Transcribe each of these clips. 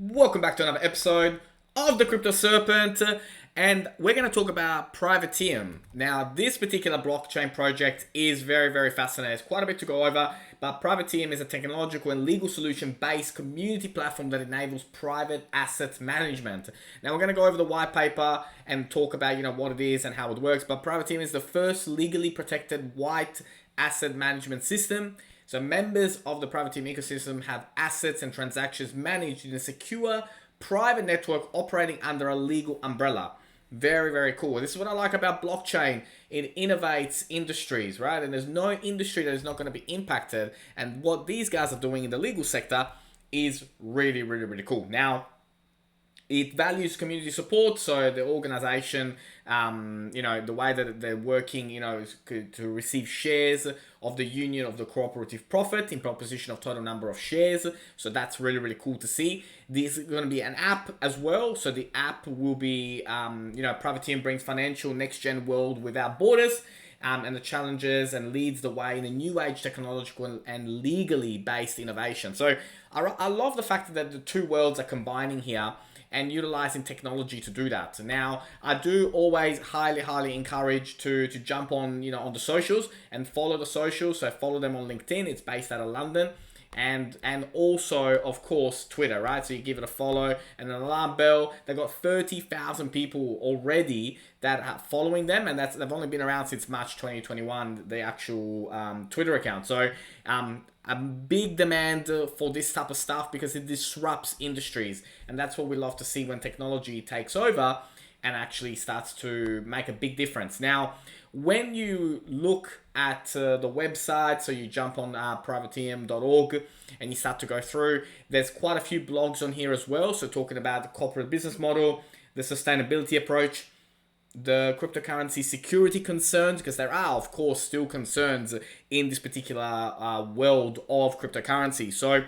Welcome back to another episode of the Crypto Serpent, and we're going to talk about Privateum. Now, this particular blockchain project is very fascinating. There's quite a bit to go over, but Privateum is a technological and legal solution-based community platform that enables private asset management. Now, we're going to go over the white paper and talk about, what it is and how it works, but Privateum is the first legally protected white asset management system. So members of the Privateum ecosystem have assets and transactions managed in a secure private network operating under a legal umbrella. Very cool. This is what I like about blockchain. It innovates industries, right? And there's no industry that is not going to be impacted. And what these guys are doing in the legal sector is really cool. Now, it values community support, so the organization, the way that they're working, is to receive shares of the union of the cooperative profit in proposition of total number of shares. So that's really cool to see. This is going to be an app as well. So the app will be, Privateum brings financial next-gen world without borders. And the challenges and leads the way in a new age technological and legally based innovation. So I love the fact that the two worlds are combining here and utilizing technology to do that. Now, I do always highly encourage to jump on, on the socials and follow the socials. So follow them on LinkedIn. It's based out of London. And also, of course, Twitter, right? So you give it a follow and an alarm bell. They've got 30,000 people already that are following them, and they've only been around since March 2021, the actual Twitter account. So a big demand for this type of stuff because it disrupts industries, and that's what we love to see when technology takes over and actually starts to make a big difference. Now, when you look at the website, so you jump on privateum.org and you start to go through, there's quite a few blogs on here as well. So talking about the corporate business model, the sustainability approach, the cryptocurrency security concerns, because there are, of course, still concerns in this particular world of cryptocurrency. So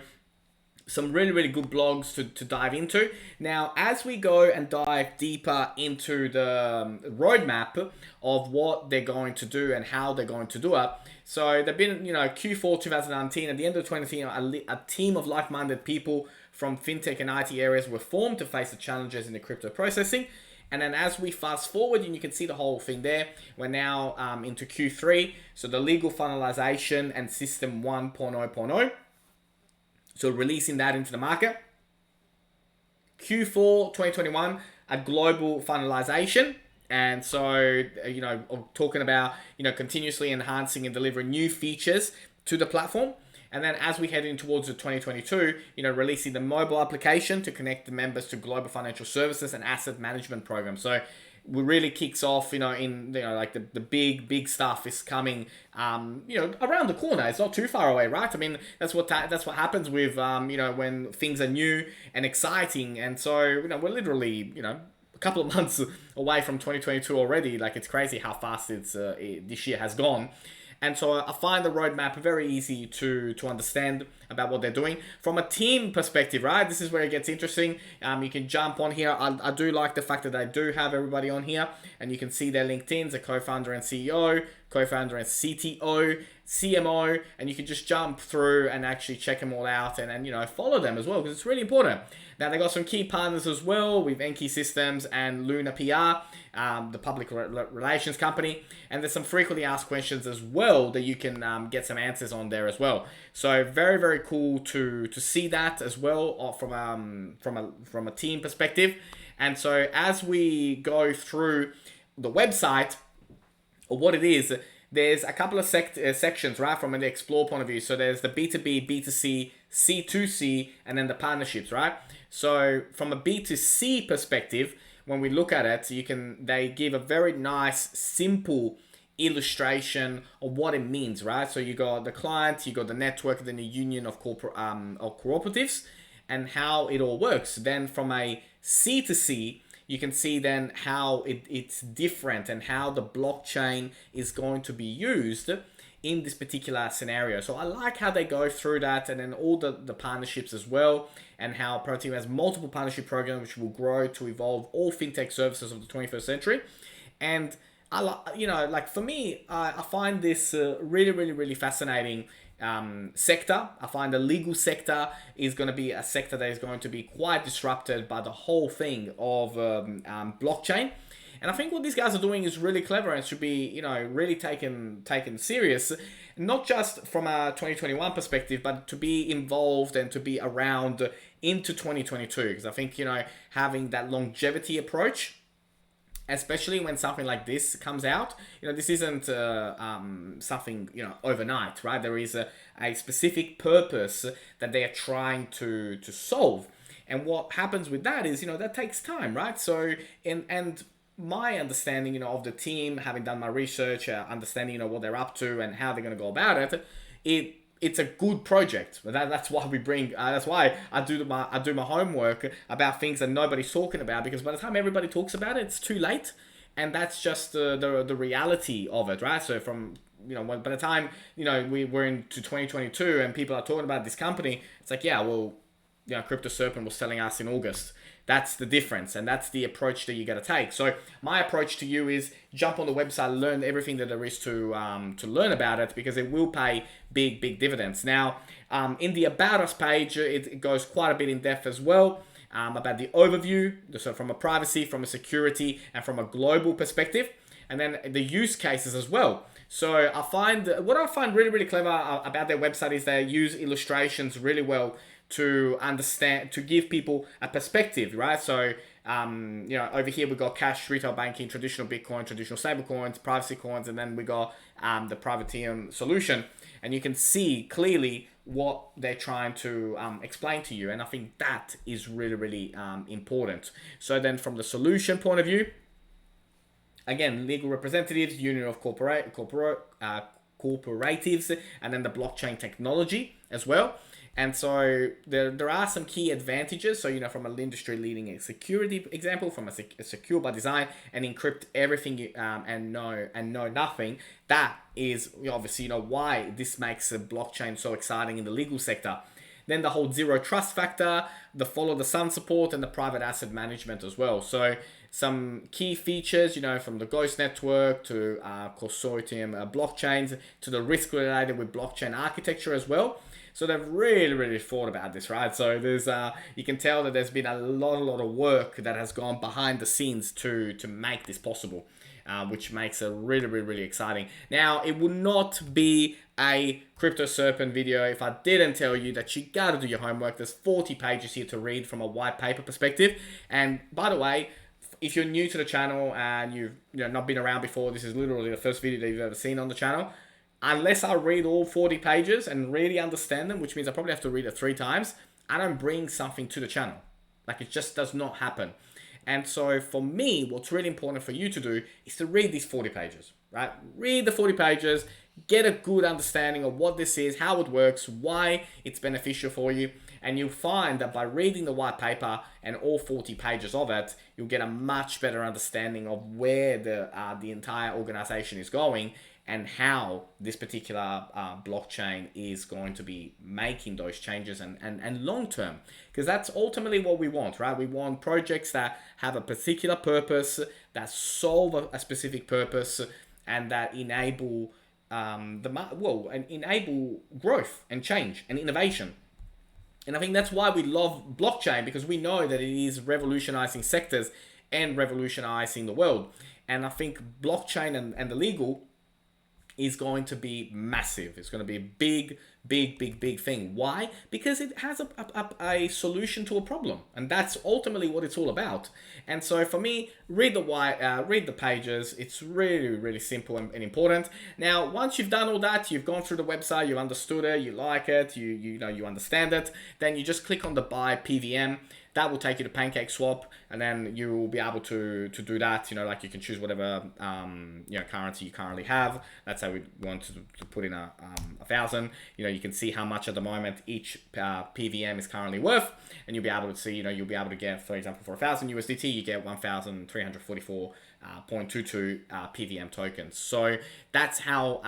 some really good blogs to dive into. Now, as we go and dive deeper into the roadmap of what they're going to do and how they're going to do it. So they've been, Q4 2019, at the end of 2019, a team of like-minded people from fintech and IT areas were formed to face the challenges in the crypto processing. And then as we fast forward, and you can see the whole thing there, we're now into Q3. So the legal finalization and system 1.0.0. So releasing that into the market. Q4 2021, a global finalization. And so, talking about, continuously enhancing and delivering new features to the platform. And then as we head in towards the 2022, releasing the mobile application to connect the members to global financial services and asset management programs. So it really kicks off, like the big stuff is coming, around the corner. It's not too far away, right? I mean, that's what happens with, when things are new and exciting. And so, we're literally, a couple of months away from 2022 already. Like, it's crazy how fast this year has gone. And so I find the roadmap very easy to understand about what they're doing. From a team perspective, right? This is where it gets interesting. You can jump on here. I do like the fact that they do have everybody on here. And you can see their LinkedIn's, the co-founder and CEO, co-founder and CTO, CMO. And you can just jump through and actually check them all out and follow them as well, because it's really important. Now, they got some key partners as well with Enki Systems and Luna PR, the public relations company. And there's some frequently asked questions as well that you can get some answers on there as well. So very cool to see that as well from a team perspective. And so as we go through the website, or what it is, there's a couple of sections, right, from an explore point of view. So there's the B2B, B2C, C2C, and then the partnerships, right? So from a B2C perspective, when we look at it, they give a very nice, simple illustration of what it means, right? So you got the client, you got the network, then the union of corporate of cooperatives, and how it all works. Then from a C2C, you can see then how it's different and how the blockchain is going to be used in this particular scenario. So I like how they go through that, and then all the partnerships as well, and how Privateum has multiple partnership programs which will grow to evolve all fintech services of the 21st century. And I for me, I find this really fascinating sector. I find the legal sector is going to be a sector that is going to be quite disrupted by the whole thing of blockchain. And I think what these guys are doing is really clever and should be, really taken serious, not just from a 2021 perspective, but to be involved and to be around into 2022. Because I think, having that longevity approach, especially when something like this comes out, this isn't something, overnight, right? There is a specific purpose that they are trying to solve. And what happens with that is, that takes time, right? So, and my understanding, of the team, having done my research, understanding, what they're up to and how they're going to go about it, it's a good project. That's why we bring. That's why I do my homework about things that nobody's talking about, because by the time everybody talks about it, it's too late, and that's just the reality of it, right? So from by the time we're into 2022 and people are talking about this company, it's like, yeah, well, Crypto Serpent was telling us in August. That's the difference, and that's the approach that you got to take. So my approach to you is jump on the website, learn everything that there is to learn about it, because it will pay big dividends. Now, in the About Us page, it goes quite a bit in depth as well about the overview, so from a privacy, from a security, and from a global perspective, and then the use cases as well. So what I find really clever about their website is they use illustrations really well to understand, to give people a perspective, right? So, over here we got cash, retail banking, traditional Bitcoin, traditional stablecoins, privacy coins, and then we got the Privateum solution. And you can see clearly what they're trying to explain to you. And I think that is really important. So then from the solution point of view, again, legal representatives, union of corporatives, and then the blockchain technology as well. And so there are some key advantages. So, from an industry leading security example, from a secure by design and encrypt everything and know nothing. That is obviously, why this makes a blockchain so exciting in the legal sector. Then the whole zero trust factor, the follow the sun support, and the private asset management as well. So some key features, from the Ghost network to consortium blockchains to the risk related with blockchain architecture as well. So they've really thought about this, right? So there's you can tell that there's been a lot of work that has gone behind the scenes to make this possible, which makes it really exciting. Now, it would not be a Crypto Serpent video if I didn't tell you that you gotta do your homework. There's 40 pages here to read from a white paper perspective. And by the way, if you're new to the channel and you've not been around before, this is literally the first video that you've ever seen on the channel. Unless I read all 40 pages and really understand them, which means I probably have to read it 3 times, I don't bring something to the channel. Like, it just does not happen. And so for me, what's really important for you to do is to read these 40 pages, right? Read the 40 pages, get a good understanding of what this is, how it works, why it's beneficial for you. And you'll find that by reading the white paper and all 40 pages of it, you'll get a much better understanding of where the entire organization is going and how this particular blockchain is going to be making those changes and long term. Because that's ultimately what we want, right? We want projects that have a particular purpose, that solve a specific purpose, and that enable enable growth and change and innovation. And I think that's why we love blockchain, because we know that it is revolutionizing sectors and revolutionizing the world. And I think blockchain and the legal is going to be massive. It's going to be a big thing. Why? Because it has a solution to a problem, and that's ultimately what it's all about. And so for me, read the pages. It's really simple and important. Now, once you've done all that, you've gone through the website, you understood it, you like it, you understand it, then you just click on the buy PVM. That will take you to PancakeSwap, and then you will be able to do that. Like, you can choose whatever currency you currently have. Let's say we want to put in a 1,000. You can see how much at the moment each PVM is currently worth, and you'll be able to see. You'll be able to get, for example, for 1,000 USDT, you get 1,344. 0.22 PVM tokens. So that's how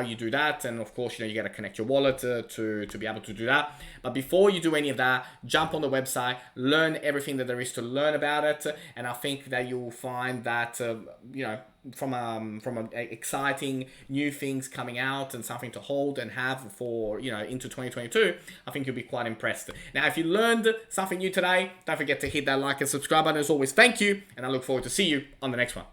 you do that. And of course, you got to connect your wallet to be able to do that. But before you do any of that, jump on the website, learn learn everything that there is to learn about it, and I think that you'll find that from exciting new things coming out and something to hold and have for into 2022. I think you'll be quite impressed. Now, if you learned something new today, don't forget to hit that like and subscribe button. As always, thank you, and I look forward to see you on the next one.